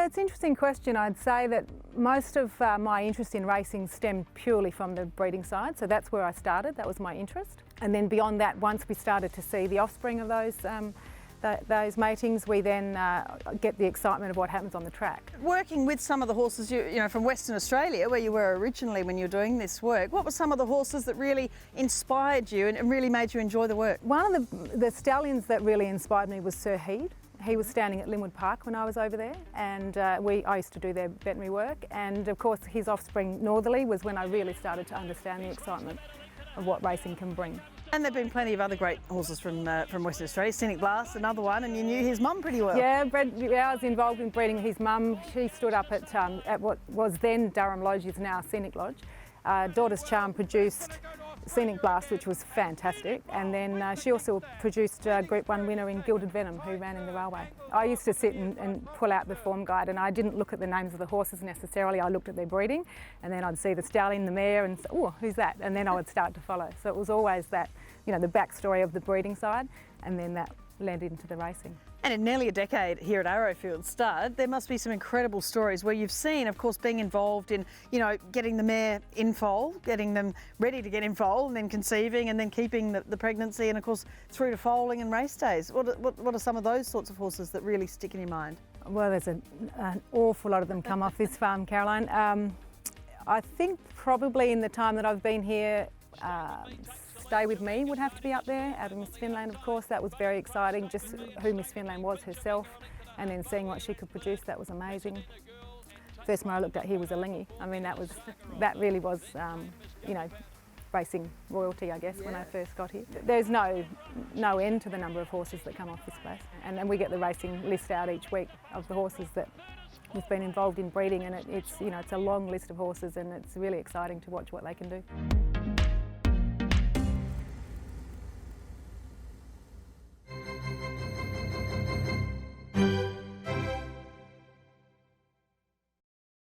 it's an interesting question. I'd say that most of my interest in racing stemmed purely from the breeding side, so that's where I started, that was my interest. And then beyond that, once we started to see the offspring of those matings, we then get the excitement of what happens on the track. Working with some of the horses, you know, from Western Australia, where you were originally when you were doing this work, what were some of the horses that really inspired you and really made you enjoy the work? One of the stallions that really inspired me was Sir Heed. He was standing at Linwood Park when I was over there, and I used to do their veterinary work, and of course his offspring Northerly was when I really started to understand the excitement of what racing can bring. And there have been plenty of other great horses from Western Australia. Scenic Blast, another one, and you knew his mum pretty well. Yeah, Bred, I was involved in breeding his mum. She stood up at what was then Durham Lodge, is now Scenic Lodge. Daughter's Charm produced Scenic Blast, which was fantastic, and then she also produced Group 1 winner in Gilded Venom, who ran in the railway. I used to sit and pull out the form guide, and I didn't look at the names of the horses necessarily. I looked at their breeding, and then I'd see the stallion, the mare, and say, oh, who's that? And then I would start to follow. So it was always that, you know, the backstory of the breeding side, and then that led into the racing. And in nearly a decade here at Arrowfield Stud, there must be some incredible stories where you've seen, of course, being involved in, you know, getting the mare in foal, getting them ready to get in foal, and then conceiving, and then keeping the pregnancy, and of course through to foaling and race days. What are some of those sorts of horses that really stick in your mind? Well, there's an awful lot of them come off this farm, Caroline. I think probably in the time that I've been here, Stay With Me would have to be up there, out of Miss Finland, of course. That was very exciting, just who Miss Finland was herself, and then seeing what she could produce, that was amazing. First one I looked at here was a Lingy. I mean, that really was, you know, racing royalty, I guess, when I first got here. There's no end to the number of horses that come off this place, and then we get the racing list out each week of the horses that we've been involved in breeding, and it's, you know, it's a long list of horses, and it's really exciting to watch what they can do.